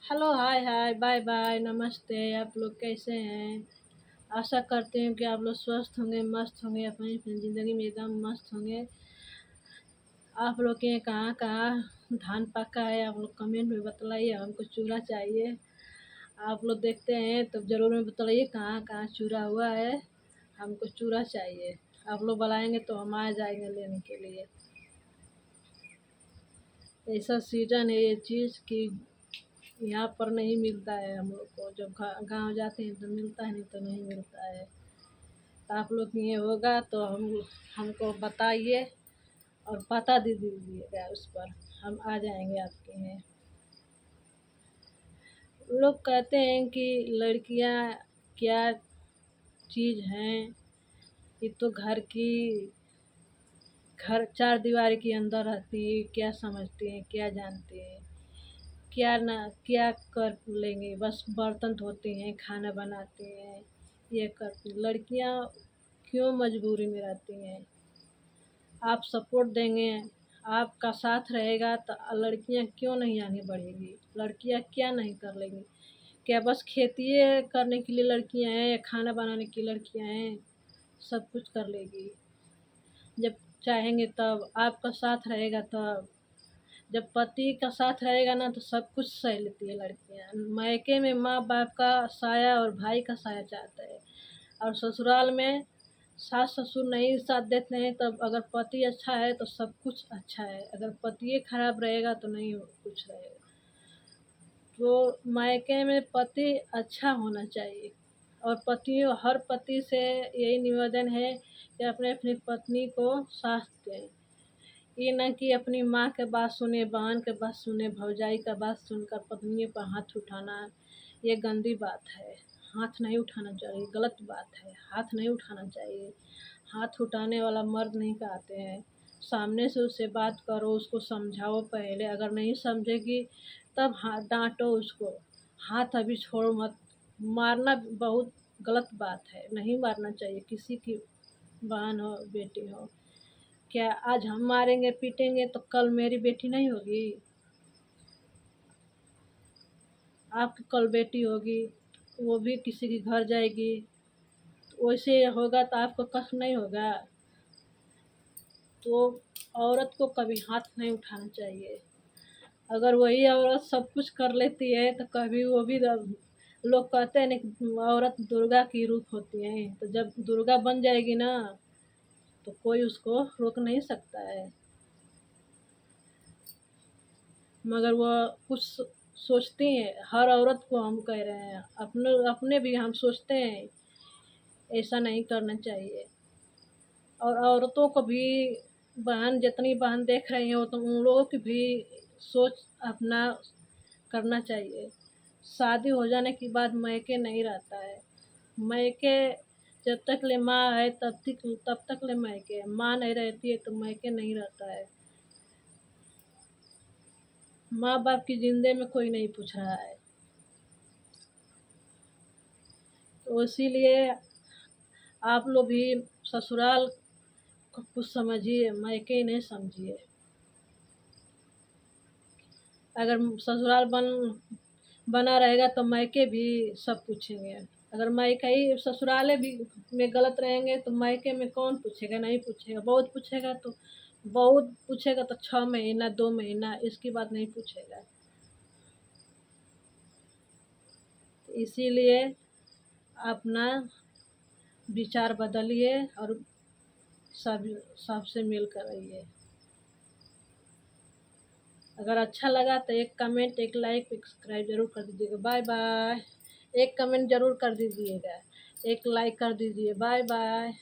Hello, हाय हाय, bye bye, नमस्ते। आप लोग कैसे हैं? आशा करती हूँ कि आप लोग स्वस्थ होंगे, मस्त होंगे, अपनी अपनी ज़िंदगी में एकदम मस्त होंगे। आप लोग के यहाँ कहाँ कहाँ धान पका है, आप लोग कमेंट में बतलाइए। हमको चूड़ा चाहिए। आप लोग देखते हैं तो ज़रूर में बतलाइए कहाँ कहाँ चूड़ा हुआ है। हमको चूड़ा चाहिए। आप लोग बुलाएंगे तो हम आ जाएंगे लेने के लिए। ऐसा सीजन है ये चीज़ कि यहाँ पर नहीं मिलता है हम लोग को। जब गाँव जाते हैं तो मिलता है, नहीं तो नहीं मिलता है। तो आप लोग के ये होगा तो हमको बताइए और पता दे दीजिएगा उस पर। हम आ जाएंगे आपके यहाँ। लोग कहते हैं कि लड़कियाँ क्या चीज़ हैं, ये तो घर चार दीवारी के अंदर रहती है, क्या समझती हैं, क्या जानती हैं, क्या ना क्या कर लेंगे। बस बर्तन धोती हैं, खाना बनाती हैं, ये करती। लड़कियां क्यों मजबूरी में रहती हैं? आप सपोर्ट देंगे, आपका साथ रहेगा तो लड़कियां क्यों नहीं आगे बढ़ेगी? लड़कियां क्या नहीं कर लेंगी? क्या बस खेती करने के लिए लड़कियां हैं या खाना बनाने की लड़कियां हैं? सब कुछ कर लेगी जब चाहेंगे तब। आपका साथ रहेगा तब। जब पति का साथ रहेगा ना तो सब कुछ सह लेती है लड़कियां। मायके में माँ बाप का साया और भाई का साया चाहता है, और ससुराल में सास ससुर नहीं साथ देते हैं। तब अगर पति अच्छा है तो सब कुछ अच्छा है, अगर पति खराब रहेगा तो नहीं कुछ रहेगा। तो मायके में पति अच्छा होना चाहिए। और हर पति से यही निवेदन है कि अपने अपनी पत्नी को साथ दें। ये ना कि अपनी माँ के बात सुने, बहन के बात सुने, भौजाई का बात सुनकर पत्नी पर हाथ उठाना, ये गंदी बात है। हाथ नहीं उठाना चाहिए, गलत बात है। हाथ नहीं उठाना चाहिए। हाथ उठाने वाला मर्द नहीं कहते हैं। सामने से उससे बात करो, उसको समझाओ पहले। अगर नहीं समझेगी तब हाथ डांटो उसको। हाथ अभी छोड़ो मत। मारना बहुत गलत बात है, नहीं मारना चाहिए किसी की बहन हो, बेटी हो। क्या आज हम मारेंगे पीटेंगे तो कल मेरी बेटी नहीं होगी? आपकी कल बेटी होगी, वो भी किसी के घर जाएगी, तो वैसे होगा तो आपको कष्ट नहीं होगा? तो औरत को कभी हाथ नहीं उठाना चाहिए। अगर वही औरत सब कुछ कर लेती है तो कभी वो भी लोग कहते हैं ना कि औरत दुर्गा की रूप होती है। तो जब दुर्गा बन जाएगी ना तो कोई उसको रोक नहीं सकता है। मगर वो कुछ सोचती हैं। हर औरत को हम कह रहे हैं, अपने अपने भी हम सोचते हैं ऐसा नहीं करना चाहिए। और औरतों को भी, बहन जितनी बहन देख रही हो तो उन लोगों की भी सोच अपना करना चाहिए। शादी हो जाने के बाद मायके नहीं रहता है। मायके जब तक ले माँ है तब तक ले मायके। माँ नहीं रहती है तो मायके नहीं रहता है। माँ बाप की जिंदगी में कोई नहीं पूछ रहा है। तो इसीलिए आप लोग भी ससुराल को कुछ समझिए, मायके नहीं समझिए। अगर ससुराल बना रहेगा तो मायके भी सब पूछेंगे। अगर मायके ही ससुराले भी में गलत रहेंगे तो मायके में कौन पूछेगा? नहीं पूछेगा। बहुत पूछेगा तो 6 महीना 2 महीना, इसकी बात नहीं पूछेगा। तो इसीलिए अपना विचार बदलिए और सब सबसे मिलकर रहिए। अगर अच्छा लगा तो एक कमेंट, एक लाइक, एक सब्सक्राइब ज़रूर कर दीजिएगा। Bye bye. एक कमेंट ज़रूर कर दीजिएगा, एक लाइक कर दीजिए। Bye bye.